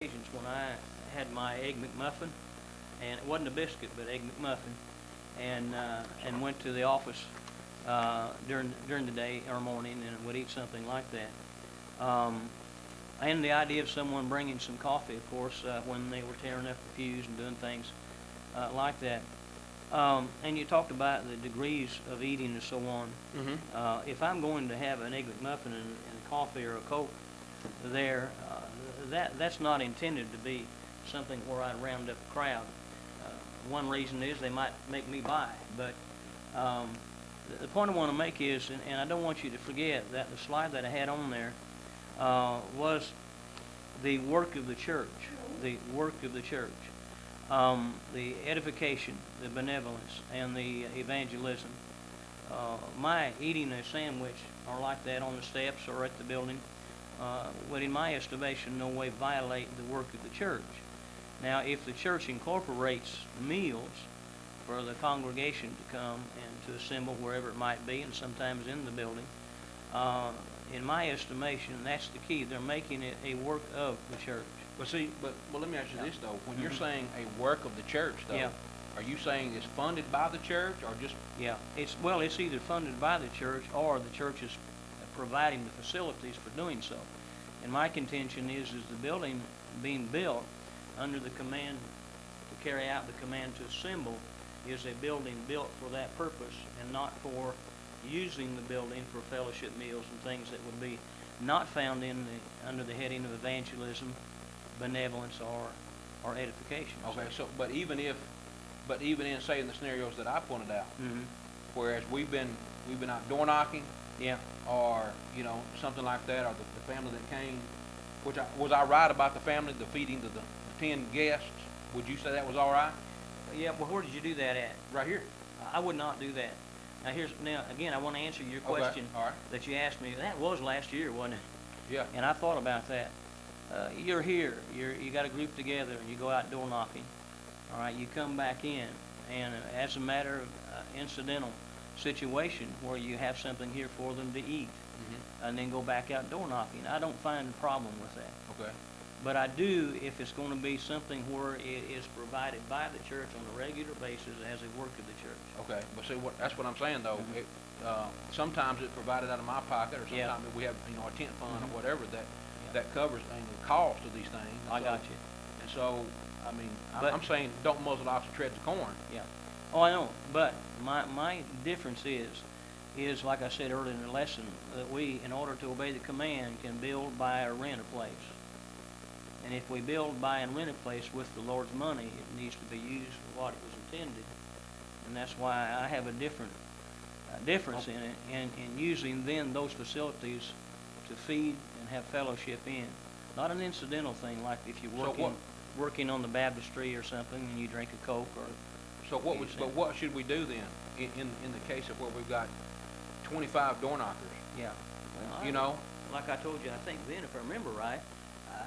occasions when I had my egg McMuffin, and it wasn't a biscuit, but egg McMuffin, and went to the office during the day or morning and would eat something like that. And the idea of someone bringing some coffee, of course, when they were tearing up the pews and doing things like that. And you talked about the degrees of eating and so on. If I'm going to have an egg McMuffin and coffee or a Coke there, that's not intended to be something where I round up a crowd. One reason is they might make me buy, but the point I want to make is, and I don't want you to forget that the slide that I had on there was the work of the church, the work of the church, the edification, the benevolence, and the evangelism. My eating a sandwich or like that on the steps or at the building would, in my estimation, no way violate the work of the church. Now, if the church incorporates meals for the congregation to come and to assemble wherever it might be, and sometimes in the building, in my estimation, that's the key. They're making it a work of the church. But let me ask you this though. When you're saying a work of the church, though, are you saying it's funded by the church or just? Yeah, it's either funded by the church or the church is providing the facilities for doing so. And my contention is the building being built under the command to carry out the command to assemble is a building built for that purpose and not for using the building for fellowship meals and things that would be not found under the heading of evangelism, benevolence, or edification. Okay, but even in say in the scenarios that I pointed out, whereas we've been out door knocking, or something like that, or the family that came, was I right about the family, the feeding the 10 guests? Would you say that was all right? Yeah. Well, where did you do that at? Right here. I would not do that. Now again, I want to answer your question that you asked me. That was last year, wasn't it? Yeah. And I thought about that. You're here. You got a group together, and you go out door knocking. All right. You come back in, and as a matter of incidental situation where you have something here for them to eat, and then go back out door knocking, I don't find a problem with that. Okay. But I do if it's going to be something where it is provided by the church on a regular basis as a work of the church. Okay, but see, that's what I'm saying though. Sometimes it's provided out of my pocket, or sometimes we have a tent fund or whatever that covers the cost of these things. I got you. And so, I mean, I'm saying don't muzzle the ox that treads the corn. Yeah. Oh, I know. But my difference is like I said earlier in the lesson, that we, in order to obey the command, can build, buy, or rent a place. And if we build, buy, and rent a place with the Lord's money, it needs to be used for what it was intended. And that's why I have a difference in it, and using then those facilities to feed and have fellowship in. Not an incidental thing like if you're working on the baptistry or something and you drink a Coke or. But what should we do then in the case of where we've got 25 door knockers? Yeah. Well, like I told you, I think then, if I remember right,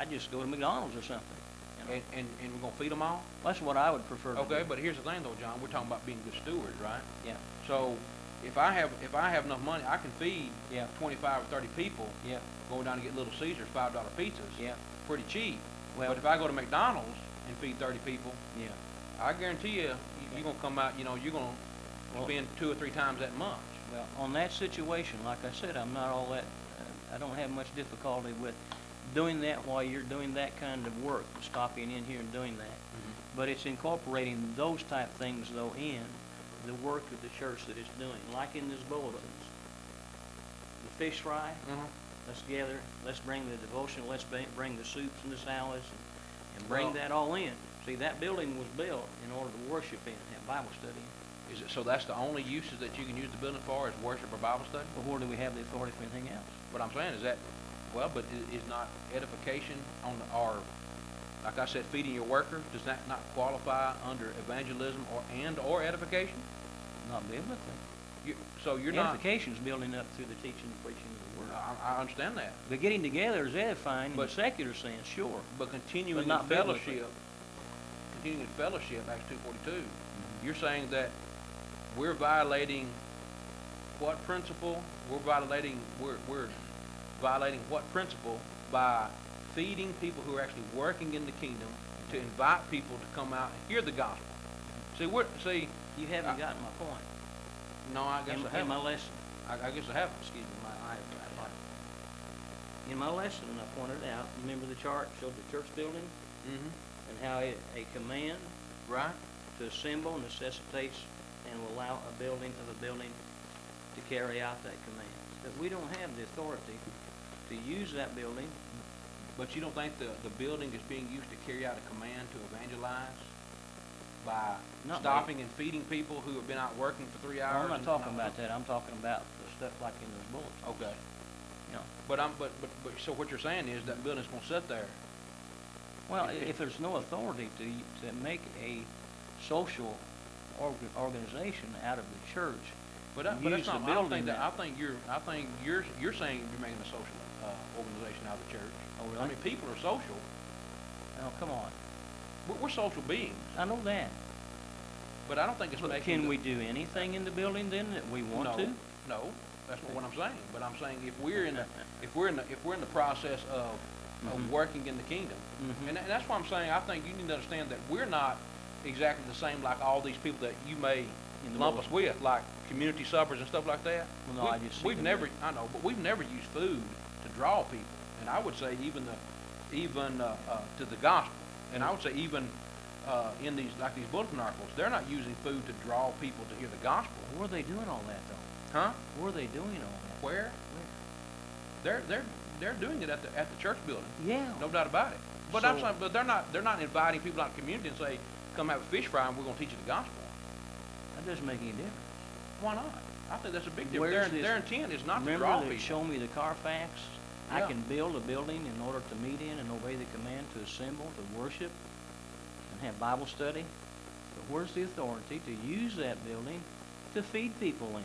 I'd just go to McDonald's or something. And we're gonna feed them all? That's what I would prefer. Okay, but here's the thing though, John. We're talking about being good stewards, right? Yeah. So if I have enough money, I can feed 25 or 30 people. Yeah. Going down to get Little Caesars $5 pizzas. Yeah. Pretty cheap. Well, but if I go to McDonald's and feed 30 people, I guarantee you're gonna come out. You're gonna spend 2 or 3 times that much. Well, on that situation, like I said, I'm not all that. I don't have much difficulty with doing that while you're doing that kind of work, stopping in here and doing that. But it's incorporating those type things though in the work of the church that it's doing, like in these bulletins. The fish fry. Let's gather. Let's bring the devotion. Let's bring the soups and the salads, and bring that all in. See, that building was built in order to worship in, have Bible study in. Is it so? That's the only uses that you can use the building for is worship or Bible study? But where do we have the authority for anything else? What I'm saying is that, but is not edification or like I said, feeding your workers, does that not qualify under evangelism or edification? Not biblically. Edification is building up through the teaching and preaching of the word. I understand that. But getting together is edifying in the secular sense, sure. But continuing not fellowship, Acts 2:42, you're saying that we're violating what principle? We're violating what principle by feeding people who are actually working in the kingdom, to invite people to come out and hear the gospel. See, You haven't gotten my point. no, I guess I In haven't. my lesson, I guess I haven't. excuse me, my eyes are out. In my lesson, I pointed out, you remember the chart showed the church building Mm-hmm. and how a command Right? to assemble necessitates and will allow a building to carry out that command. But we don't have the authority to use that building. But you don't think the building is being used to carry out a command to evangelize by Not stopping and feeding people who have been out working for 3 hours? I'm not and- talking about that. I'm talking about the stuff like in those bullets. Okay. You know. But so what you're saying is that building's gonna sit there. Well, if there's no authority to make a social organization out of the church, But that's use not. the I don't building think that. that- I think you're saying you're making a social organization out of the church. Oh, really? I mean, people are social. oh, come on. We're social beings. I know that. But I don't think it's But making. can we do anything in the building then that we want to? No, that's not what I'm saying. But I'm saying if we're in the process of Mhm. working in the kingdom, Mhm. and that's why I'm saying I think you need to understand that we're not exactly the same like all these people that you may In the lump world. us with, like community suppers and stuff like that. Well, no, I just see we've them never, there. I know, but we've never used food to draw people, and I would say even to the gospel, and I would say even in these bulletin articles, they're not using food to draw people to hear the gospel, Where are they doing all that though? huh? Where are they doing all that? Where? They're doing it at the church building, Yeah. no doubt about it. But I'm So- saying, but they're not inviting people out of the community and say, come have a fish fry and we're going to teach you the gospel. That doesn't make any difference. Why not? I think that's a big Where's difference. this- Their intent is not to Remember draw that people. show me the Carfax? I Yeah. can build a building in order to meet in and obey the command to assemble, to worship, and have Bible study. But where's the authority to use that building to feed people in,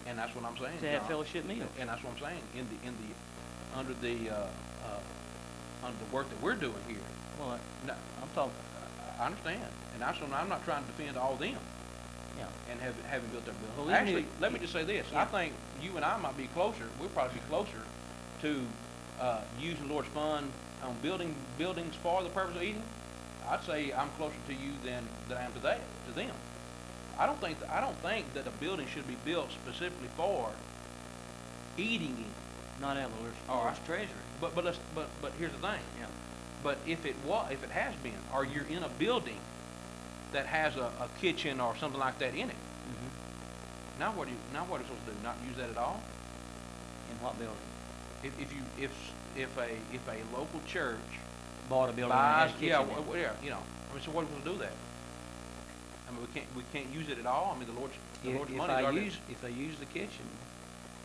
And that's what I'm saying. to have John. fellowship meals? And that's what I'm saying. Under the work that we're doing here. Well, No, I'm talking, I understand, and that's what I'm not trying to defend all them yeah. and having built their building. Well, even Actually, if- let me just say this: Yeah. I think you and I might be closer. We'll probably be closer to using the Lord's fund on buildings for the purpose of eating. I'd say I'm closer to you than I am to them. I don't think that a building should be built specifically for eating in. Not out of the All Lord's right. treasury. But here's the thing. Yeah. But if it has been, or you're in a building that has a kitchen or something like that in it, Mm-hmm. now what are you supposed to do? Not use that at all? In what building? If a local church Bought a building buys, that had a kitchen in it. so what are we supposed to do that? I mean, we can't use it at all. I mean, the Lord's If money I is already. if I use the kitchen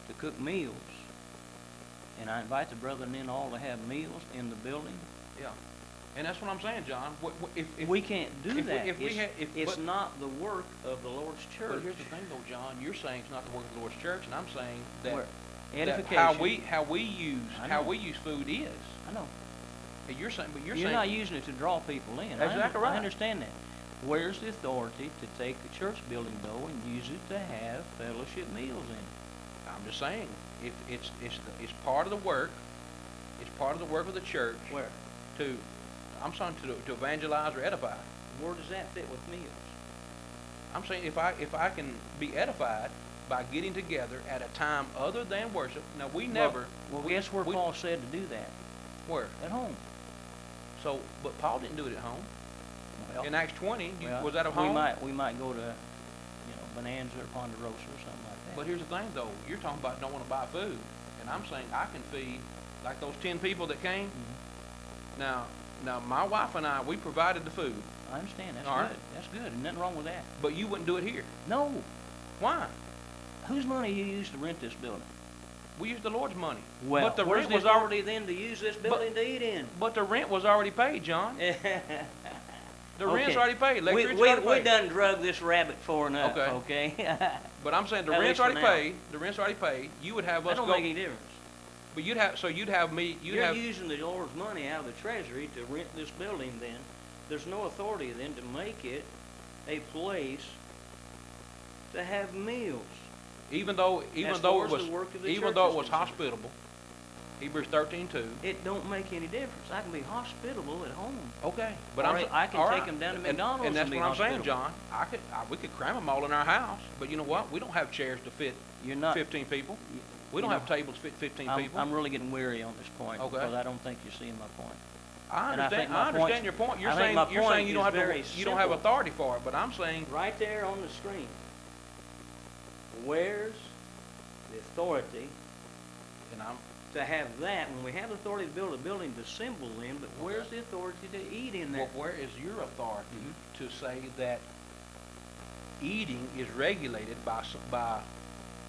to cook meals, and I invite the brethren in all to have meals in the building, Yeah, and that's what I'm saying, John. If we can't do if we- that. if we had- It's but- not the work of the Lord's church. But here's the thing, though, John. You're saying it's not the work of the Lord's church, and I'm saying that, Where? that Edification. how we use I know. food is. I know. And you're saying, You're saying not using it to draw people in. Exactly right. I understand that. Where's the authority to take a church building though and use it to have fellowship meals in it? I'm just saying, if it's part of the work, it's part of the work of the church Where? I'm saying to evangelize or edify. Where does that fit with meals? I'm saying if I can be edified by getting together at a time other than worship. Now we never. Well, guess where Paul said to do that? Where? At home. So, but Paul didn't do it at home. Well, In Acts 20, well, was that at home? We might go to, Bonanza or Ponderosa or something like that. But here's the thing, though. You're talking about don't want to buy food, and I'm saying I can feed like those 10 people that came. Mhm. Now, my wife and I, we provided the food, I understand. That's All good. right. That's good. There's nothing wrong with that. but you wouldn't do it here. No. Why? Whose money you use to rent this building? We used the Lord's money. Well, but the where's rent the was already. authority then to use this building to eat in? But the rent was already paid, John. The rent's Okay. already paid. We Electricity's already paid. done drug this rabbit for enough, Okay. okay? But I'm saying the At rent's least for already now. paid. The rent's already paid. You would have That us don't go. make any difference. But you'd have me. You're using the Lord's money out of the treasury to rent this building then. There's no authority then to make it a place to have meals. Even though As it far as was the work of the even church though is it was concerned. hospitable, Hebrews 13:2. It don't make any difference. I can be hospitable at home. Okay, but Or I can all take right. them down to And- McDonald's and that's and be what I'm saying, hospitable. John. We could cram them all in our house, but you know what? We don't have chairs to fit You're not. 15 people. We you don't know, have tables to fit 15 people. I'm really getting weary on this point Okay. because I don't think you're seeing my point. I and I think understand. my I understand point's- your point. You're I think saying my you're point saying you don't is have very to, you don't have simple. authority for it, but I'm saying Right there on the screen. Where's the authority and I'm to have that? When we have authority to build a building to assemble in, but where's the authority to eat in there? well, where is your authority to say that eating is regulated by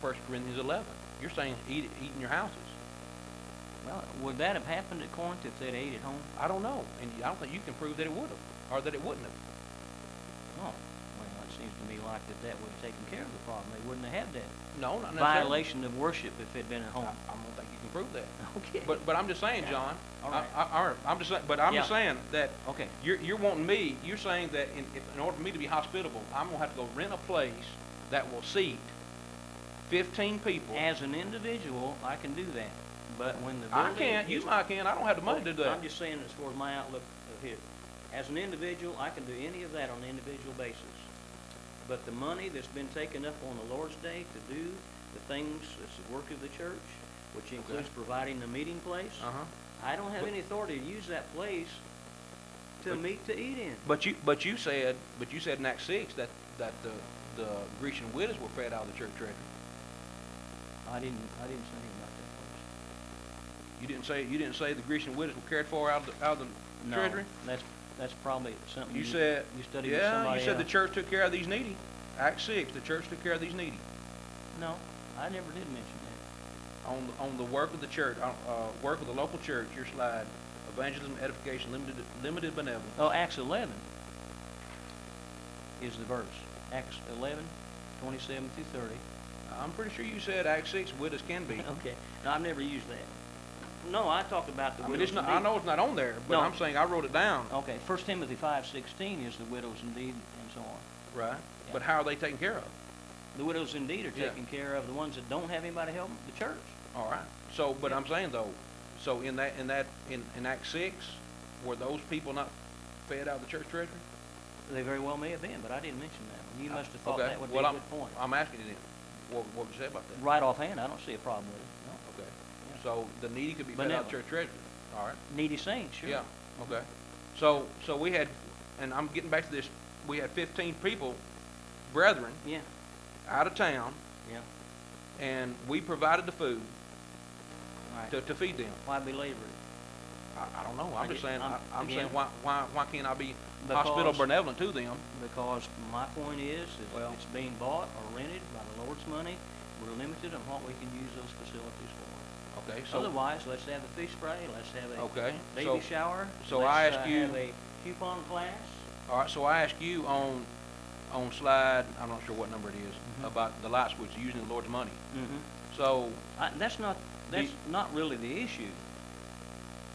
1 Corinthians 11? You're saying eat in your houses. Well, would that have happened at Corinth if they'd ate at home? I don't know, and I don't think you can prove that it would have or that it wouldn't have. Oh, well, it seems to me like that would have taken care of the problem. They wouldn't have had that No, not necessarily. violation of worship if it'd been at home. I don't think you can prove that. Okay. But I'm just saying, John. All right. I'm just saying. But I'm just Yeah. saying that Okay. you're wanting me. You're saying that in order for me to be hospitable, I'm gonna have to go rent a place that will seat 15 people. As an individual, I can do that. But when the I building can't. You might can. I don't have the money to do that. I'm just saying as far as my outlook of here. As an individual, I can do any of that on an individual basis. But the money that's been taken up on the Lord's Day to do the things, that's the work of the church, which includes providing a meeting place, I don't have any authority to use that place to eat in. But you said in Acts 6 that the Grecian widows were fed out of the church treasury. I didn't say anything about that place. You didn't say the Grecian widows were cared for out of the No, treasury. that's probably something You said you studied with yeah. somebody You said else. the church took care of these needy. Acts 6, the church took care of these needy. No, I never did mention that. On the work of the church, work of the local church. Your slide, evangelism, edification, limited benevolence. Oh, Acts 11 is the verse. Acts 11, 27 through 30. I'm pretty sure you said Acts 6 widows can be. Okay. No, I've never used that. No, I talked about the I mean, widows it's not. indeed. I know it's not on there, but No. I'm saying I wrote it down. Okay, 1 Timothy 5:16 is the widows indeed, and so on. Right. Yeah. But how are they taken care of? The widows indeed are Yeah. taking care of the ones that don't have anybody help them, the church. All right. So, but Yeah. I'm saying though, so in Acts 6, were those people not fed out of the church treasury? They very well may have been, but I didn't mention that one. You must have thought Okay. that would Well, be a good point. I'm asking you then. What would you say about that? Right offhand, I don't see a problem with it. No. Okay. Yeah. So the needy could be fed out of the church treasury. All right. Needy saints, sure. Yeah. Okay. So we had, and I'm getting back to this. We had 15 people, brethren, Yeah. out of town, Yeah. and we provided the food Right. to feed them. Why belabor it? I don't know. I'm just saying. I'm again, saying why can't I be Because- hospitable, benevolent to them? Because my point is, if Well- it's being bought or rented by the Lord's money, we're limited on what we can use those facilities for. Okay. So Otherwise, let's have a fish spray, let's have a okay. baby shower. so let's, I ask you- have a coupon class. All right. So I ask you on slide. I'm not sure what number it is Mhm. about the light switch using the Lord's money. Mm-hmm. So That's not really the issue.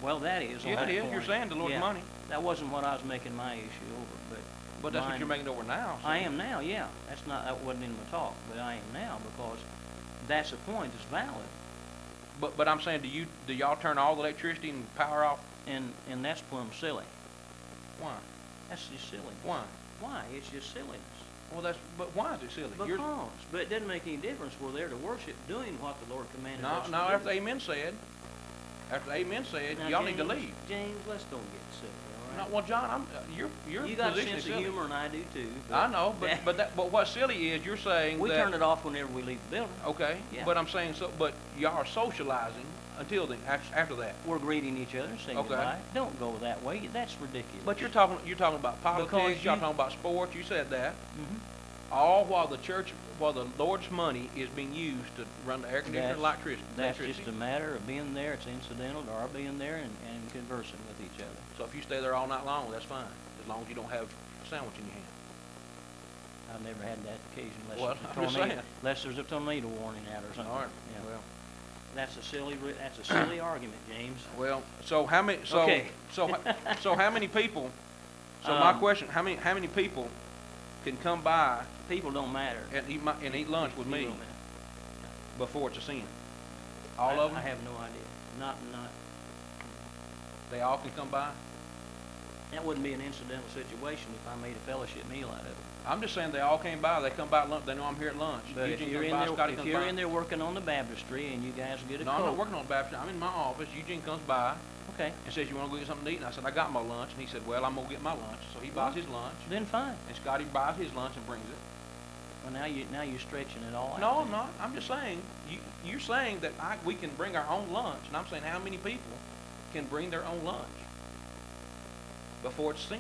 Well, that is. on yeah, that it is. point. You're saying the Lord's Yeah. money, That wasn't what I was making my issue over, but that's what mine- you're making over now. So. I am now. Yeah, that wasn't in my talk, but I am now because that's a point that's valid, But I'm saying, do y'all turn all the electricity and power off? and that's plumb silly. Why? That's just silly. Why? Why? It's just silliness. Well, but why is it silly? But it doesn't make any difference. We're there to worship, doing what the Lord commanded us to No, do. after Amen said, Now, y'all need to James- leave. James, let's don't get silly, all No, right? well, John, your You got a position sense is of silly. humor, and I do too. I know, but what's silly is you're saying we that. turn it off whenever we leave the building. Okay, Yeah. but I'm saying but y'all are socializing until then. After that. We're greeting each other, saying Okay. goodbye. Don't go that way. That's ridiculous. But you're talking about politics. Because You're you- talking about sports. You said that. Mhm. All while the Lord's money is being used to run the air conditioner and electricity. That's just a matter of being there. It's incidental to our being there and conversing with each other. So if you stay there all night long, that's fine, as long as you don't have a sandwich in your hand. I've never had that occasion Well, unless, I'm just saying. unless there's a tornado warning out or something. All right. Yeah. Well, That's a silly argument, James. well. So how many? So Okay. so how many people? So my Um, question: how many people can come by People don't matter. and eat lunch with me People matter. before it's a sin? All of them? I have no idea. not, They all can come by? that wouldn't be an incidental situation if I made a fellowship meal out of it. I'm just saying they all came by. They come by at lunch. They know I'm here at lunch. But if Eugene you're comes in by, there, Scotty if comes you're by. in there working on the baptistry and you guys get a No, Coke. I'm not working on the Baptist. I'm in my office. Eugene comes by Okay, and says, you want to go get something to eat? And I said, I got my lunch. And he said, well, I'm going to get my lunch. So he buys his lunch. then fine. And Scotty buys his lunch and brings it. Well, now you're stretching it all out. No, I'm there. not. I'm just saying, you're saying that we can bring our own lunch. And I'm saying how many people can bring their own lunch before it's sin?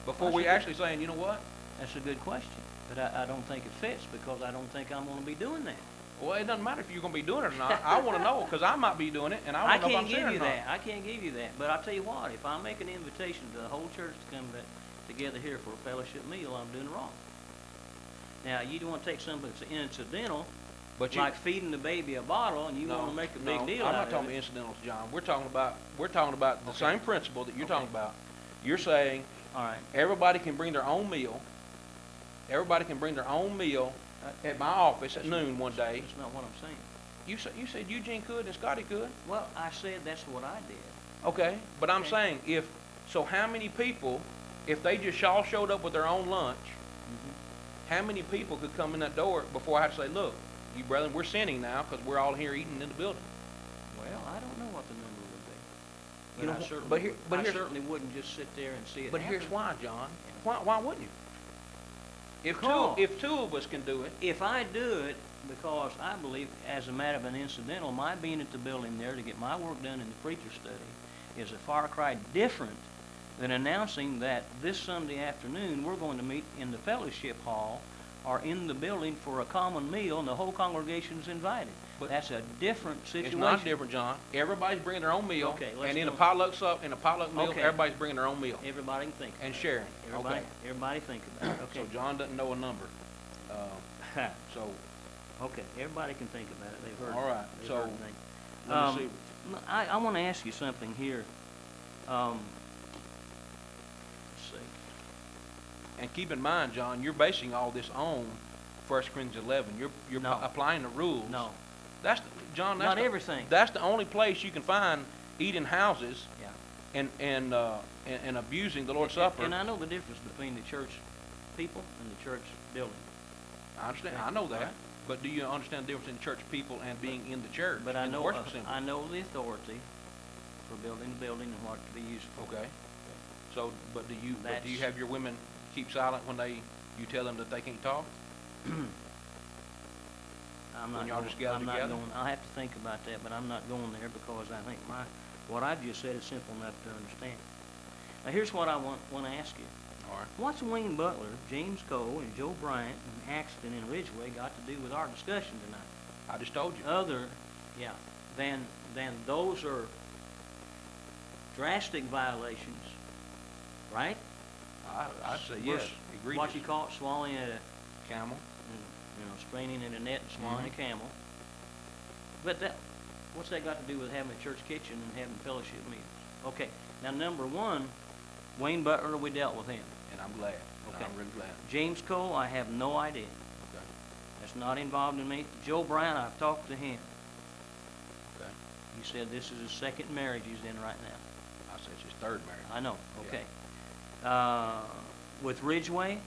Before we actually saying, you know what? That's a good question, but I don't think it fits because I don't think I'm going to be doing that. Well, it doesn't matter if you're going to be doing it or not. I want to know because I might be doing it, and I want to know if I'm sinning or not. I can't give you that. But I'll tell you what, if I make an invitation to the whole church to come together here for a fellowship meal, I'm doing wrong. Now, you don't want to take something that's incidental, But like feeding the baby a bottle, and you want to make a big deal out of it. I'm not talking about incidentals, John. We're talking about the same principle that you're talking about. You're saying All right. everybody can bring their own meal. Everybody can bring their own meal at my office at noon one day. That's not what I'm saying. You said Eugene could and Scotty could. Well, I said that's what I did. Okay, but I'm Okay. saying how many people, if they just all showed up with their own lunch, how many people could come in that door before I had to say, look, you brethren, we're sinning now because we're all here eating in the building. Well, I don't know what the number would be. You know, I certainly, but here- would- but I here's- certainly wouldn't just sit there and see it But here's happen. why, John. Why wouldn't you? Because- If two of us can do it, If I do it, because I believe, as a matter of an incidental, my being at the building there to get my work done in the preacher study is a far cry different than announcing that this Sunday afternoon we're going to meet in the fellowship hall or in the building for a common meal and the whole congregation's invited. But that's a different situation. it's not different, John. Everybody's bringing their own meal, Okay, let's and in a go. potluck meal, Okay. everybody's bringing their own meal Everybody can think. and about sharing. it. Everybody, Okay. everybody think about it. Okay. So John doesn't know a number. So Okay. Everybody can think about it. They've heard. All right, They've so heard me. let me see. I want to ask you something here. Let's see. And keep in mind, John, you're basing all this on 1 Corinthians 11. You're No. applying the rules. No. John. Not everything. That's the only place you can find eating houses Yeah. and abusing the Lord's Supper. And I know the difference between the church people and the church building. I understand. Okay. I know that. Right. But do you understand the difference in church people and being in the church? But I in the know worship assembly? I know the authority for building the building and what to be used for. Okay. So, but do you That's- have your women keep silent when you tell them that they can't talk? I'm When not y'all going, just gather I'm not together? going, I have to think about that, but I'm not going there because I think what I've just said is simple enough to understand. Now here's what I want to ask you. All right. What's Wayne Butler, James Cole, and Joe Bryant, and Axton, and Ridgeway got to do with our discussion tonight? I just told you. Then those are drastic violations, right? I'd say yes. Versus Egregious. what you call it, swallowing at a, Camel. straining at a net and swallowing a camel. But what's that got to do with having a church kitchen and having fellowship meals? Okay, now number one, Wayne Butler, we dealt with him. And I'm glad. Okay. I'm really glad. James Cole, I have no idea. Okay. That's not involved in me. Joe Bryant, I've talked to him. Okay. He said this is his second marriage he's in right now. I said it's his third marriage. I know, Yeah. okay. With Ridgeway,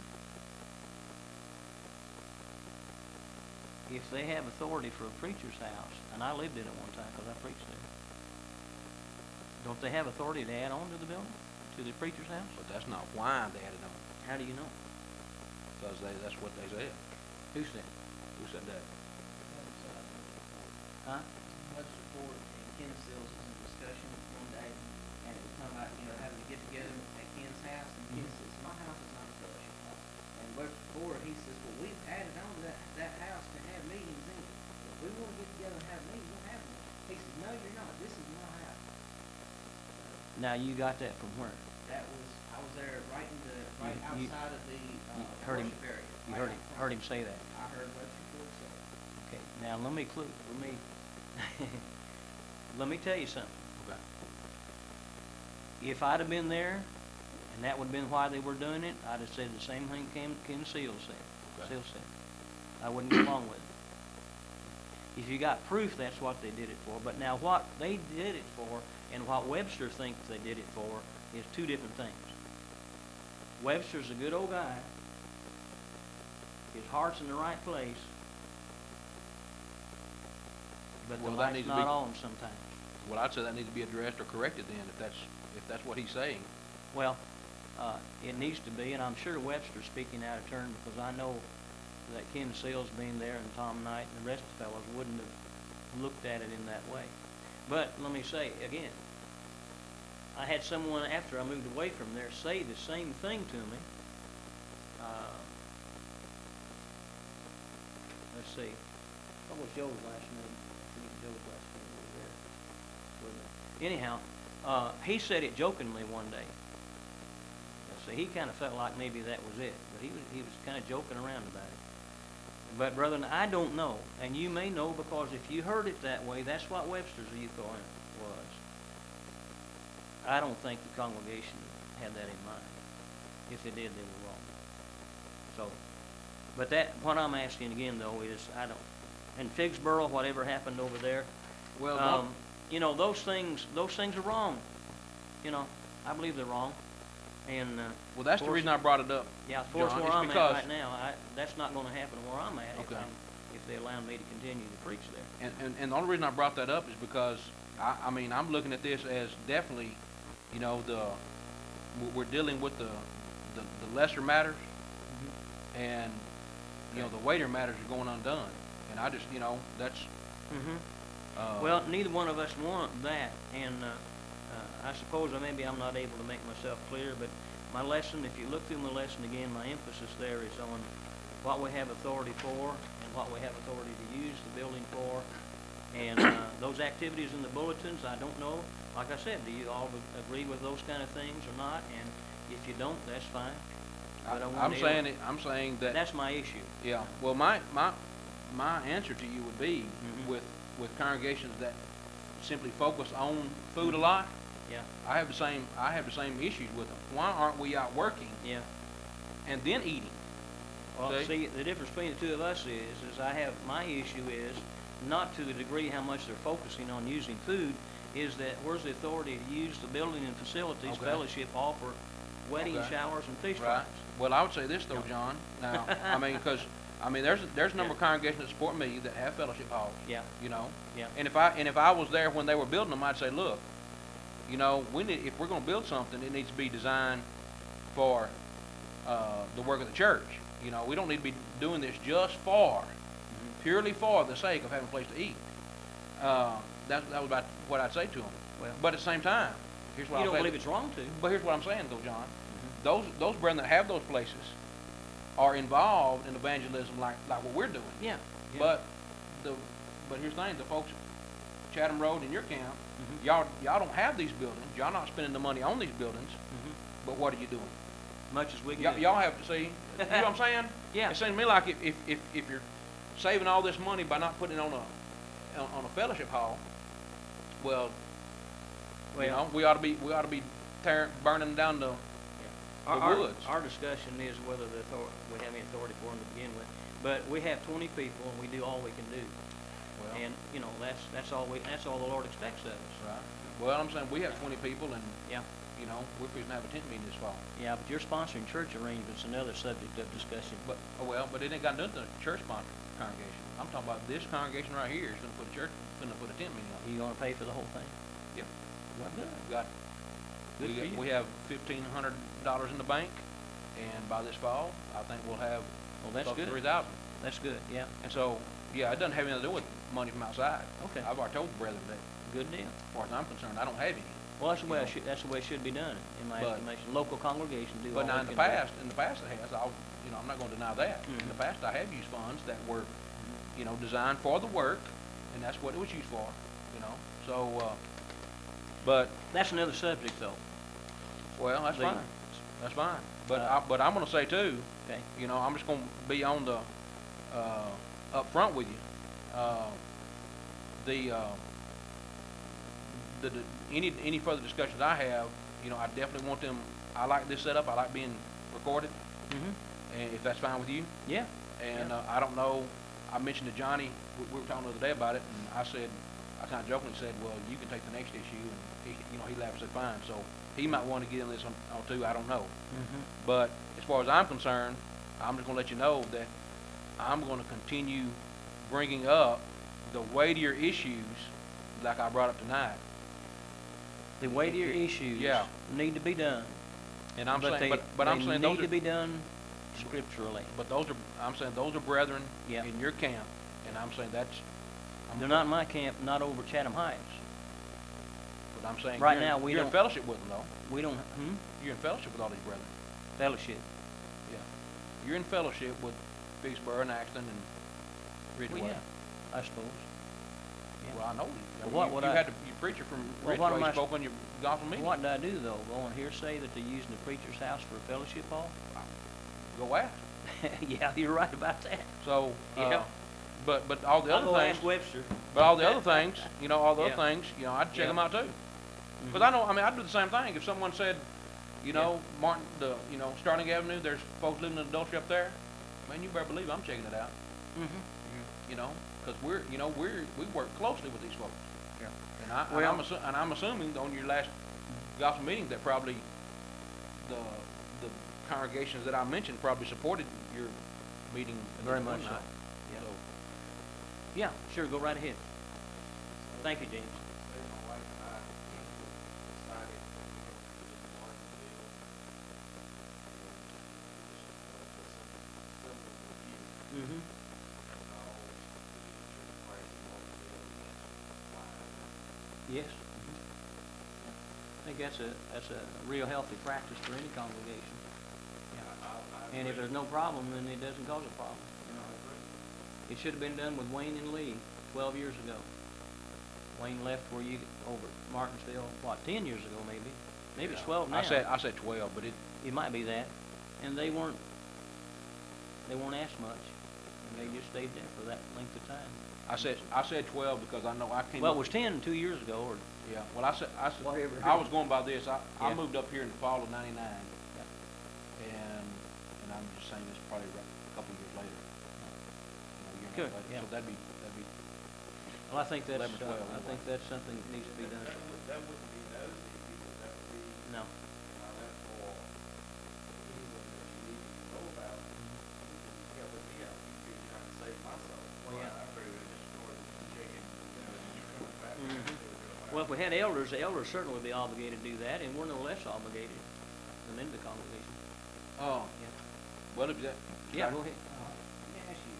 if they have authority for a preacher's house, and I lived in it one time because I preached there, don't they have authority to add on to the building, to the preacher's house? But that's not why they added on. How do you know? Because that's what they said. Who said? Who said that? Huh? Much support in Ken Sills was in discussion one day, and it was talking about, having to get together at Ken's house, and Ken says, my house is not a fellowship hall. And before, he says, well, we've added on to that house to have meetings in it. If we want to get together and have meetings, we'll have them. He says, no, you're not, this is my house. Now you got that from where? That was, I was there right You- outside of the heard him- worship area. You right heard out heard him front. say that. I heard Webster Ford say it. Okay. Now let me tell you something. Okay. If I'd have been there, and that would have been why they were doing it, I'd have said the same thing Ken Seals said. Okay. Seals said. I wouldn't go along with it. if you got proof, that's what they did it for. But now what they did it for and what Webster thinks they did it for is two different things. Webster's a good old guy. His heart's in the right place. But the Well, that light's needs to not be- on sometimes. Well, I'd say that needs to be addressed or corrected then, if that's what he's saying. Well, it needs to be, and I'm sure Webster's speaking out of turn because I know that Ken Seals being there and Tom Knight and the rest of the fellows wouldn't have looked at it in that way. But let me say again, I had someone after I moved away from there say the same thing to me. Let's see, what was Joe's last name? I forget Joe's last name over there. Anyhow, he said it jokingly one day. So he kind of felt like maybe that was it, but he was kind of joking around about it. But brethren, I don't know, and you may know because if you heard it that way, that's what Webster's viewpoint was. I don't think the congregation had that in mind. If they did, they were wrong. So, but that what I'm asking again though is I don't. In Figsboro, whatever happened over there, Well, you know those things are wrong. You know, I believe they're wrong. And well, that's the reason I brought it up. yeah, of course, John, where it's I'm at because- right now, that's not going to happen where I'm at Okay. if they allow me to continue to preach there. And the only reason I brought that up is because I mean I'm looking at this as definitely, you know, we're dealing with the lesser matters, and you know the weightier matters are going undone, and I just that's. Well, neither one of us want that, and I suppose maybe I'm not able to make myself clear, but my lesson, if you look through my lesson again, my emphasis there is on what we have authority for and what we have authority to use the building for. And those activities in the bulletins, I don't know. Like I said, do you all agree with those kind of things or not? And if you don't, that's fine. But I'm saying that that's my issue. Yeah. Well, my answer to you would be with congregations that simply focus on food a lot. Yeah. I have the same issues with them. Why aren't we out working Yeah. and then eating? Well, See? see, the difference between the two of us is I have, my issue is not to the degree how much they're focusing on using food, is that where's the authority to use the building and facilities, Okay. fellowship hall for wedding Okay. showers and fish Right. fries. Well, I would say this though, John. Now, I mean, because there's a number of congregations that support me that have fellowship halls. Yeah. You know. Yeah. And if I was there when they were building them, I'd say, look, you know, if we're going to build something, it needs to be designed for the work of the church. You know, we don't need to be doing this just for, purely for the sake of having a place to eat. That was about what I'd say to them. Well, But at the same time, here's what you I'll don't say. believe it's wrong to. But here's what I'm saying, though, John. Those brethren that have those places are involved in evangelism like what we're doing. Yeah. Yeah. But here's the thing: the folks at Chatham Road in your camp, Mhm. y'all don't have these buildings. Y'all not spending the money on these buildings. But what are you doing? Much as we can do. Y'all have to see. You know what I'm saying? Yeah. It seems to me like if you're saving all this money by not putting it on a fellowship hall, well, you know, we ought to be burning down the woods. Our discussion is whether we have any authority for them to begin with. But we have 20 people, and we do all we can do. Well, And you know that's all the Lord expects of us. right. Well, I'm saying we have 20 people, and Yeah. you know, we're going to have a tent meeting this fall. Yeah, but you're sponsoring church arrangements, another subject of discussion. But but it ain't got nothing to do with the church sponsored congregation. I'm talking about this congregation right here is going to put a tent meeting on. You going to pay for the whole thing? Yeah. Well, good. Good for you. We have $1,500 in the bank, and by this fall, I think we'll have Well, that's close to good. 3,000. That's good. Yeah. And so, yeah, it doesn't have anything to do with money from outside. Okay. I've already told the brethren that, Good deal. as far as I'm concerned, I don't have any. Well, that's the way You know. that's the way it should be done, in my But- estimation. Local congregations do. But all now they in the can do. past it has. I'm not going to deny that. In the Mhm. past, I have used funds that were, designed for the work, and that's what it was used for. You know, so, but That's another subject, though. well, that's The- fine. That's fine. But Uh, I'm going to say too. Okay. You know, I'm just going to be on the up front with you. Any further discussions I have, you know, I definitely want them. I like this setup. I like being recorded, Mm-hmm. and if that's fine with you. Yeah. And I don't know I mentioned to Johnny, we were talking the other day about it, and I kind of jokingly said, well, you can take the next issue, and he laughed and said, fine. So he might want to get in this on too, I don't know. But as far as I'm concerned, I'm just going to let you know that I'm going to continue bringing up the weightier issues like I brought up tonight. The weightier issues Yeah. need to be done. And I'm but saying, they, but I'm they saying need those to are, be done scripturally. but I'm saying those are brethren Yeah. in your camp, and I'm saying They're not in my camp, not over Chatham Heights. But I'm saying Right you're, now, we you're in don't- fellowship with them though. We don't, You're in fellowship with all these brethren. fellowship. Yeah. You're in fellowship with Vicksburg and Axton and Ridgeway. Well, yeah, I suppose. Yeah. Well, I know you. Well, what would you I- had your preacher from Well, what am Ridgeway I- spoke on your gospel meeting. What do I do, though? Go on here, say that they're using the preacher's house for a fellowship hall? Go ask. Yeah, you're right about that. So, Yeah. but all the I'll other go things, ask Webster. but all the other things, all the Yeah. other things, I'd check Yeah. them out too. Because Mhm. I know, I'd do the same thing. If someone said, Martin, Starling Avenue, there's folks living in adultery up there, man, you better believe I'm checking it out. Mhm. Because we work closely with these folks. Yeah. And I'm assuming on your last gospel meeting that probably the congregations that I mentioned probably supported your meeting. Very much so. night. Yeah. Yeah, sure, go right ahead. Thank you, James. Mm-hmm. Yes. I think that's a real healthy practice for any congregation. Yeah. And if there's no problem, then it doesn't cause a problem. It should have been done with Wayne and Lee 12 years ago. Wayne left over at Martinsville, 10 years ago maybe? Maybe it's 12 now. I said 12, but It might be that. And they weren't asked much. And they just stayed there for that length of time. I said 12 because I know I came. Well, up, it was 10 2 years ago, or Yeah. Well, I said whatever. I was going by this. I Yeah. moved up here in the fall of '99, and I'm just saying this probably a couple years later. A year and a half Good, later. yeah. So that'd be. Well, I think that's 11, 12, I think that's something that needs to be done. That wouldn't be nosy, because that would be, No. that's for anyone that you need to know about. Yeah, but yeah, you're trying to save my soul. Well, yeah. I figured it just sort of checking, you coming back. Mhm. Well, if we had elders, the elders certainly would be obligated to do that, and we're no less obligated than in the congregation. Oh. Yeah. Well, if that. Yeah, go ahead. Let me ask you,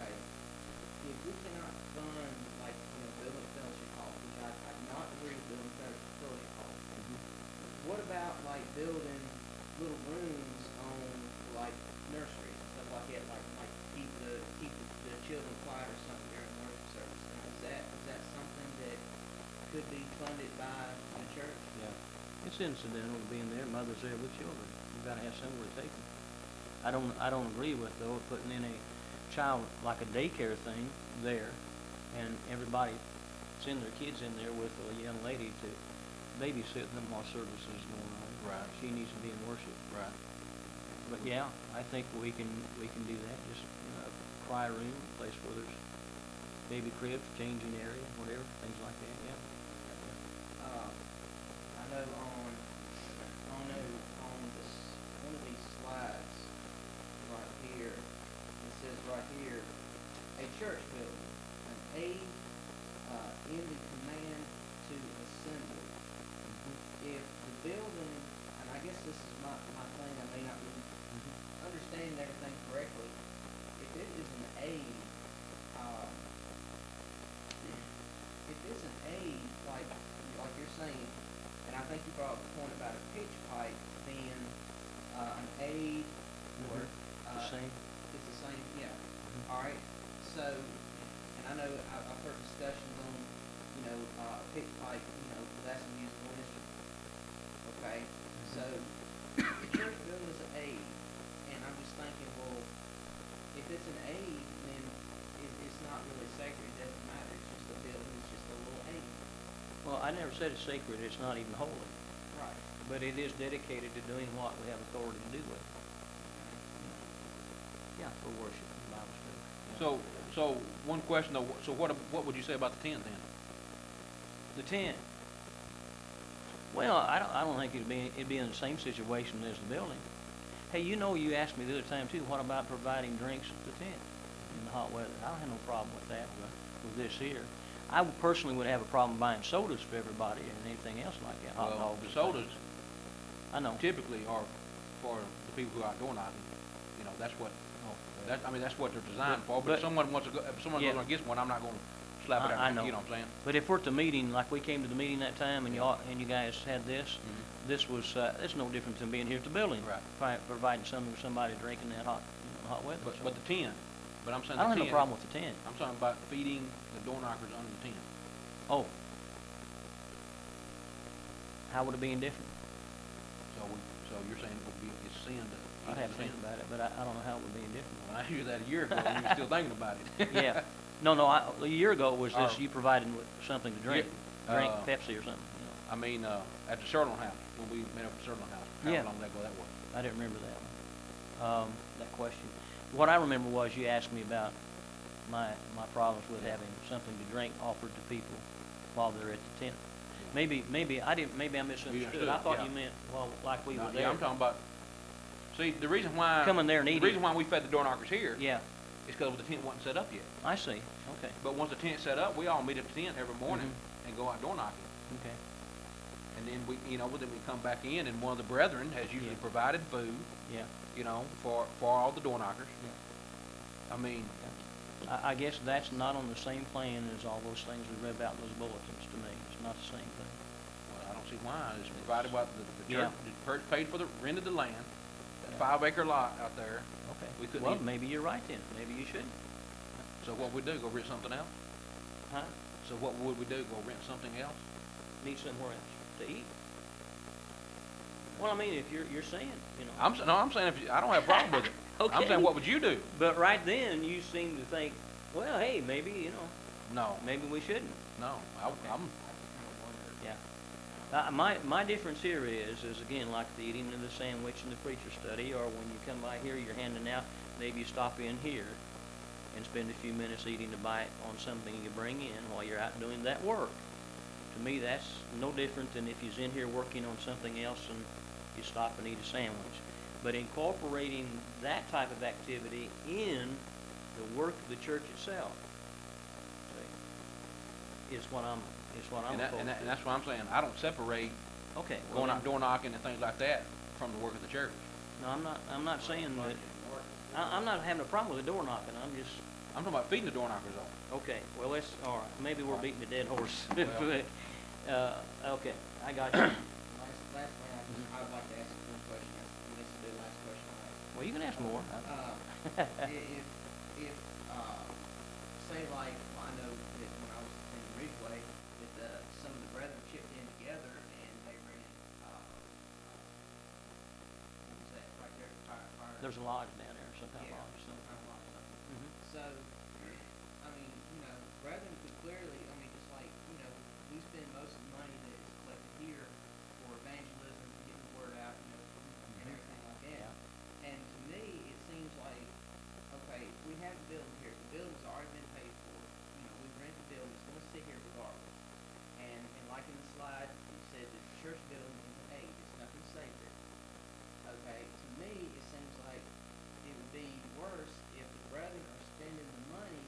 okay, if we cannot fund, building fellowship hall, which I do not agree with building fellowship hall, what about, building little rooms on, nurseries and stuff like that, keep the children quiet or something during worship service? Is that something that could be funded by the church? Yeah. It's incidental to being there. Mother's there with children. You've got to have somewhere to take them. I don't agree with, though, putting in a child, like a daycare thing there, and everybody send their kids in there with a young lady to babysit them while service is going on. Right. She needs to be in worship. Right. But yeah, I think we can do that. Just a cry room, a place where there's baby cribs, changing area, whatever, things like that. Yeah. I know on this, one of these slides right here, it says right here, a church building, an aid in the command to assemble. If the building, and I guess this is my thing, I may not be understanding everything correctly, if it is an aid, if it's an aid, like you're saying, and I think you brought up the point about a pitch pipe being an aid, or The same. it's the same, yeah. All right. So, and I know I've heard discussions on, a pitch pipe, that's a musical instrument. Okay. So, the church building is an aid, and I'm just thinking, well, if it's an aid, then it's not really sacred. It doesn't matter. It's just a building. It's just a little aid. Well, I never said it's sacred. It's not even holy. Right. But it is dedicated to doing what we have authority to do with it. Yeah, for worship and Bible study. So one question though, so what would you say about the tent then? The tent. Well, I don't think it'd be in the same situation as the building. Hey, you know, you asked me the other time too, what about providing drinks at the tent in the hot weather? I don't have no problem with that with this here. Personally would have a problem buying sodas for everybody and anything else like that, hot Well, dogs. the and sodas things. I know. typically are for the people who are door knocking. You know, that's what, that's what they're designed for. But if someone wants to go, if someone Yeah. goes and gets one, I'm not gonna slap it out. I know. You know what I'm saying? But if we're at the meeting, like we came to the meeting that time and you guys had this, Mhm. this was, it's no different than being here at the building. Right. Providing something for somebody drinking that hot, hot weather. So But the tent, but I'm saying I the don't tent. have no problem with the tent. I'm talking about feeding the door knockers under the tent. Oh. How would it be any different? So you're saying it would be, it's sin to I'd eat have to the think tent? about it, but I don't know how it would be any different. When I hear that a year ago, you were still thinking about it. Yeah. No, a year ago was this, Or- you provided with something to drink, drink uh, Pepsi or something, you know. I mean, at the Sherlin house, when we met up at the Sherlin house, Yeah. how long ago that was? I didn't remember that one, that question. What I remember was you asked me about my problems with having something to drink offered to people while they're at the tent. Maybe I misunderstood. I thought yeah. you meant, well, like we No, were there. yeah, I'm talking about, see, the reason why. Coming there and The eating. reason why we fed the door knockers here. Yeah, Is because the tent wasn't set up yet. I see, okay, But once the tent's set up, we all meet at the tent every morning and go out door knocking. okay, And then then we come back in, and one of the brethren has usually Yeah. provided food, yeah. for all the door knockers. Yeah. I mean, I guess that's not on the same plan as all those things we read about in those bulletins to me. It's not the same thing. well, I don't see why. It's provided by the Yeah. church, paid for rented the land, that Yeah. 5-acre lot out there. Okay. We couldn't Well, even- maybe you're right then. Maybe you shouldn't. So what we do, go rent something else? Huh? So what would we do, go rent something else? Need somewhere else to eat. Well, I mean, if you're saying, you know. I'm saying I don't have a problem with it. I'm Okay. saying, what would you do? But right then, you seem to think, well, hey, maybe, you know, No, maybe we shouldn't. no, I just kind of wonder. Yeah. My difference here is again, like the eating of the sandwich and the preacher study, or when you come by here, you're handing out, maybe you stop in here and spend a few minutes eating a bite on something you bring in while you're out doing that work. To me, that's no different than if you're in here working on something else and you stop and eat a sandwich. But incorporating that type of activity in the work of the church itself, see, is what I'm and opposed to. that's what I'm saying. I don't separate Okay. well going then- out door knocking and things like that from the work of the church. No, I'm not saying that. I'm not having a problem with the door knocking. I'm just, I'm talking about feeding the door knockers though. okay, well, all right. Maybe we're beating a dead horse. Well. Okay, I got you. Last thing, I would like to ask one question. This will be the last question I ask. Well, you can ask more. If say like, well, I know that when I was in Ridgeway, that some of the brethren chipped in together and they ran, what was that, right there, fire. There's a lodge down there, some kind of Yeah, lodge. some kind of like something. Mhm. So, I mean, brethren could clearly, I mean, just like, we spend most of the money that is collected here for evangelism, getting the word out, and everything like that. And to me, it seems like, okay, we have the building here, the building's already been paid for, we rent the building, it's gonna sit here regardless. And like in the slide, you said that the church building is an aid, it's nothing to say there. Okay, to me, it seems like it would be worse if the brethren are spending the money,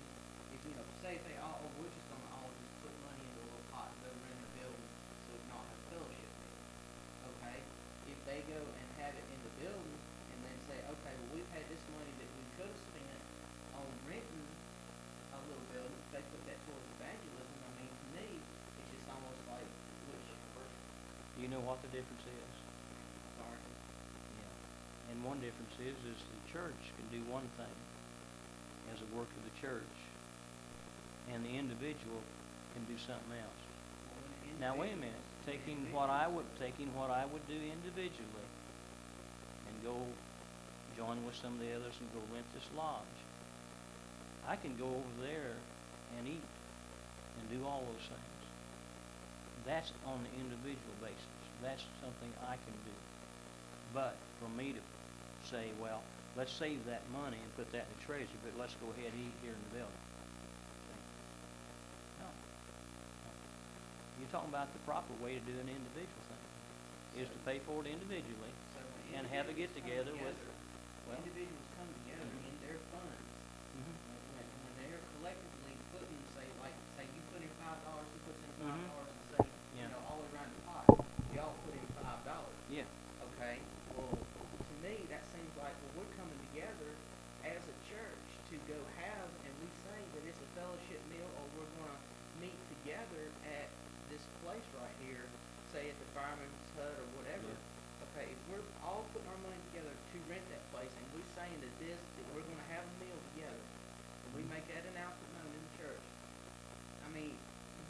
if, say if they all, we're just gonna all just put money into a little pot and go rent a building so we can all have fellowship meetings. Okay, if they go and have it in the building and then say, okay, well, we've had this money that we could have spent on renting a little building, if they put that towards evangelism, I mean, to me, it's just almost like, You know what the difference is? sorry. Yeah. And one difference is the church can do one thing as a work of the church, and the individual can do something else. Now wait a minute. Taking what I would do individually, and go join with some of the others and go rent this lodge. I can go over there and eat and do all those things. That's on the individual basis. That's something I can do. But for me to say, well, let's save that money and put that in the treasury, but let's go ahead and eat here in the building. No. You're talking about the proper way to do an individual thing, is to pay for it individually So when and have a individuals come get-together with, together, well, individuals come together Mhm. in their funds, mhm, when they're collectively putting, say you put in $5, he puts in Mhm. $5, and say, Yeah. all around the pot, we all put in $5. yeah, Okay, well, to me, that seems like, well, we're coming together as a church to go have, and we say that it's a fellowship meal, or we're gonna meet together at this place right here, say at the Fireman's Hut or whatever. Okay, if we're all putting our money together to rent that place, and we're saying that we're gonna have a meal together, and we make that announcement known in the church, I mean,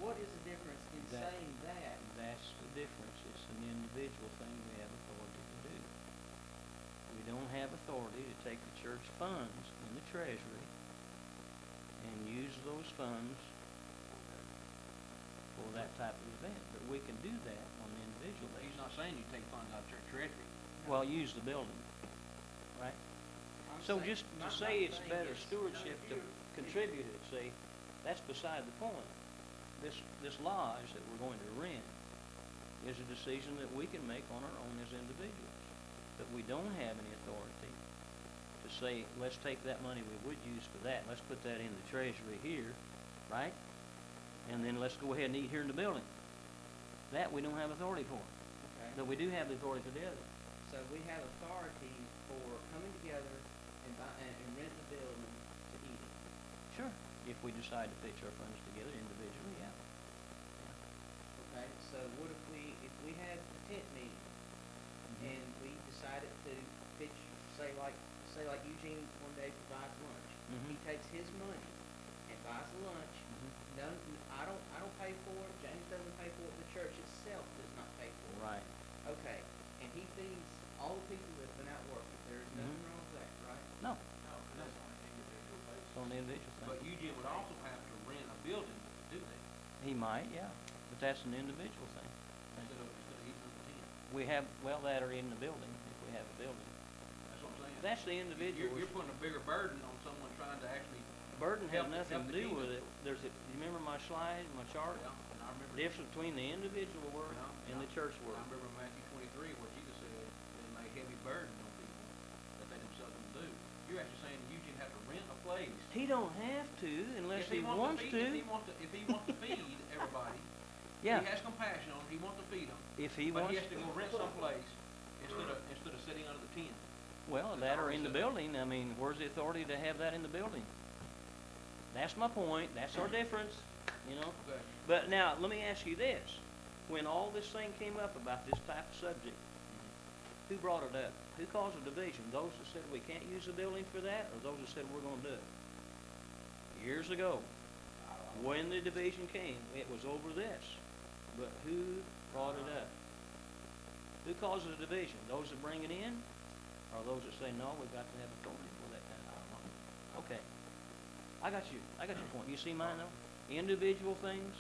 what is the difference in That- saying that? that's the difference. It's an individual thing we have authority to do. We don't have authority to take the church funds in the treasury and use those funds for that type of event, but we can do that on an individual He's basis. not saying you take funds out of church treasury. Well, use the building, right? I'm So saying- just to my say it's thing better is, stewardship to contribute it, see, that's beside the point. This lodge that we're going to rent is a decision that we can make on our own as individuals. But we don't have any authority to say, let's take that money we would use for that, let's put that in the treasury here, right? And then let's go ahead and eat here in the building. That we don't have authority for. Okay. But we do have the authority for the other. So we have authority for coming together and renting the building to eat it. Sure. If we decide to pitch our funds together individually, yeah. Okay, so what if we had a tent meeting and we decided to pitch, say like Eugene one day provides lunch. He Mhm. takes his money and buys the lunch. Mhm. None, I don't pay for it. James doesn't pay for it. The church itself does not pay for it. Right. Okay, and he feeds all the people that have been out working. There's nothing Mhm. wrong with that, right? No, No, 'cause that's on an individual basis. it's on the individual But thing. Eugene would also have to rent a building to do that, He might, yeah. But that's an individual thing. instead of eating on the tent. We have, well, that or in the building, if we have a building. That's what I'm saying. That's the individual. You're putting a bigger burden on someone trying to actually, Burden has help- nothing help to the do with kingdom. it. You remember my slide, my chart? and I remember. Difference between the individual work and the church I work. remember Matthew 23, where Jesus said, "They lay heavy burden on people that they themselves can do." You're actually saying Eugene have to rent a place. He don't have to unless If he wants feed, to. if he wants to feed everybody, Yeah, he has compassion on them, he wants to feed them, if he but wants he has to go rent someplace instead of sitting under the tent. Well, It's that or always in the a- building, I mean, where's the authority to have that in the building? That's my point, that's our difference, you know? Okay. But now, let me ask you this, when all this thing came up about this type of subject, who brought it up? Who caused the division? Those that said we can't use the building for that, or those that said we're gonna do it? Years ago, when the division came, it was over this, but who brought it up? Who caused the division? Those that bring it in, or those that say, no, we've got to have authority for that kind of thing? Okay. I got your point. You see mine though? Individual things,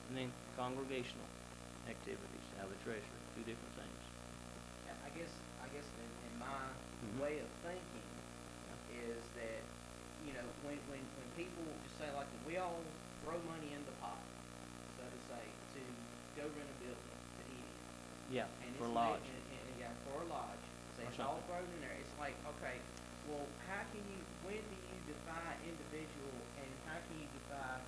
and then congregational activities out of the treasury, two different things. I guess in my Mhm. way of thinking is that, when people just say like, we all throw money in the pot, so to say, to go rent a building to eat in. Yeah, And for a it's lodge. Yeah, for a lodge. So Or it's all something. thrown in there. It's like, okay, well, when do you define individual and how can you define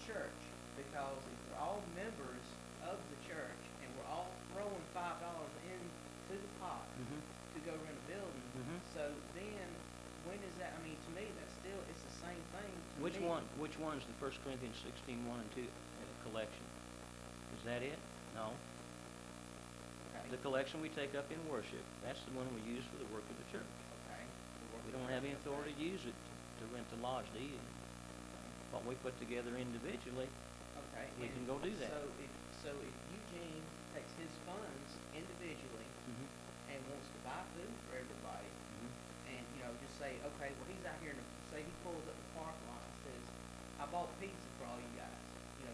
church? Because if we're all members of the church and we're all throwing $5 into the pot Mhm. to go rent a building, Mhm. so then when is that? I mean, to me, that's still, it's the same thing to Which me. which one's the 1 Corinthians 16, 1 and 2 collection? Is that it? No. Okay. The collection we take up in worship, that's the one we use for the work of the church. Okay. We don't have any authority to use it to rent the lodge to eat in. What we put together individually, Okay. we and can go do that. So if Eugene takes his funds individually Mhm. and wants to buy food for everybody, Mhm. and just say, okay, well, he's out here, say he pulls up the park lot and says, I bought pizza for all you guys.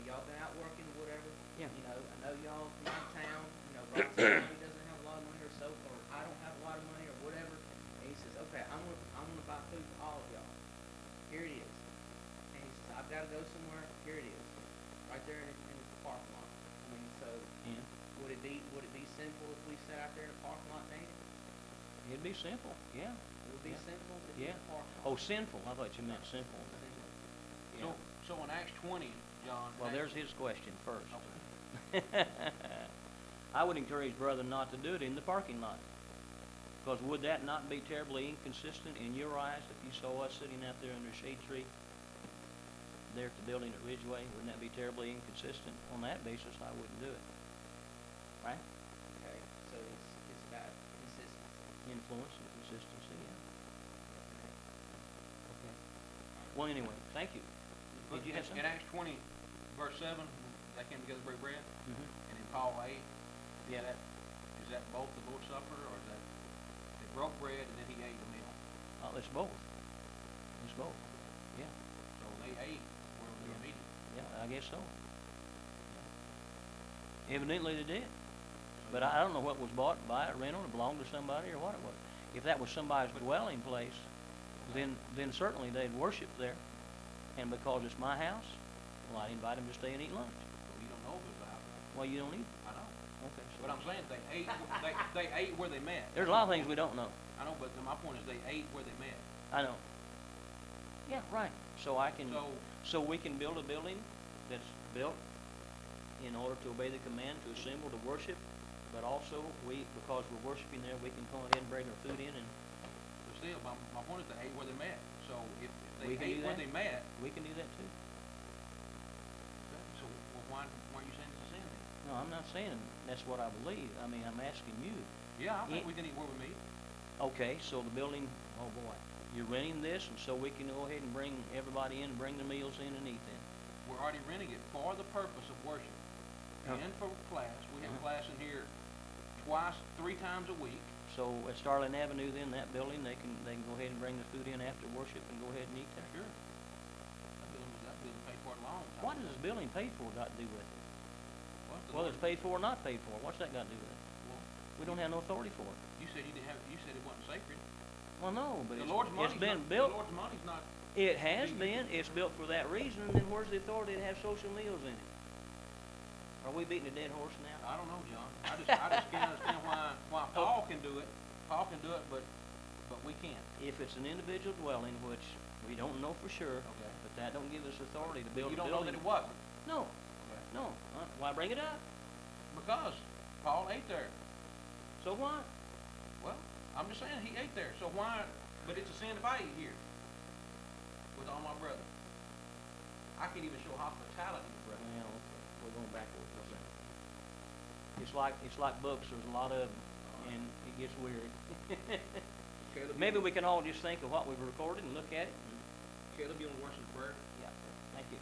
Y'all been out working or whatever. Yeah. I know y'all from out of town. Rob's family doesn't have a lot of money, or I don't have a lot of money, or whatever. And he says, okay, I'm gotta go somewhere, here it is, right there in the parking lot. I mean, so, Yeah. would it be simple if we sat out there in the parking lot, Danny? It'd be simple, yeah. It would be Yeah. simple if Yeah. it's a parking lot. Oh, sinful, I thought you meant simple. Simple. So in Acts 20, John. Well, Acts- there's his question first. Okay. I would encourage brother not to do it in the parking lot. Because would that not be terribly inconsistent in your eyes if you saw us sitting out there under a shade tree there at the building at Ridgeway? Wouldn't that be terribly inconsistent? On that basis, I wouldn't do it. Right? Okay, so it's about consistency. Influence and consistency, yeah. Okay. Okay. Well, anyway, thank you. But Did you have in something? Acts 20, verse 7, they came together to break bread, Mhm. and in Paul 8, Yeah. is that both the Lord's Supper, or is that they broke bread and then he ate the meal? Oh, it's both. It's both. Yeah. So they ate where they were meeting. Yeah, I guess so. Evidently they did. But I don't know what was bought by it, rented, or belonged to somebody, or what it was. If that was somebody's dwelling place, then certainly they'd worship there. And because it's my house, well, I'd invite them to stay and eat lunch. So you don't know if it was a house. Well, you don't eat. I know. Okay. So But I'm saying they ate. they ate where they met. there's a lot of things we don't know. I know, but my point is they ate where they met. I know. Yeah, right. So So so we can build a building that's built in order to obey the command to assemble to worship, but also because we're worshiping there, we can come in and bring our food in, and but still, my point is they ate where they met. So if We they can do ate where that. they met, we can do that too. so why are you saying it's a sin then? No, I'm not saying that's what I believe. I mean, I'm asking you. Yeah, I think It- we can eat where we meet. Okay, so the building, oh boy, you're renting this, and so we can go ahead and bring everybody in, bring the meals in and eat then. We're already renting it for the purpose of worship. And for class. We have class in here three times a week. So at Starling Avenue then, that building, they can go ahead and bring the food in after worship and go ahead and eat there? Sure. That building paid for it a long time. What does this building paid for got to do with it? What? The Whether Lord- it's paid for or not paid for, what's that got to do with it? Well, We don't have no authority for it. you said you didn't have. You said it wasn't sacred. Well, no, but The it's Lord's money's been not, built. The Lord's money's not. It has been. It's built for that reason, and then where's the authority to have social meals in it? Are we beating a dead horse now? I don't know, John. I just can't understand why Paul can do it. Paul can do it, but we can't. If it's an individual dwelling, which we don't know for sure, Okay. but that don't give us authority to But build you a don't know building. that it wasn't. No, Okay. no. Why bring it up? Because Paul ate there. So what? Well, I'm just saying he ate there. So why? But it's a sin if I eat here with all my brethren. I can't even show hospitality to brethren. Well, we're going backwards. It's like books. There's a lot of them, and it gets weird. Caleb, Maybe we can all just think of what we've recorded and look at it. Caleb, you want to worship prayer? Yeah. Thank you.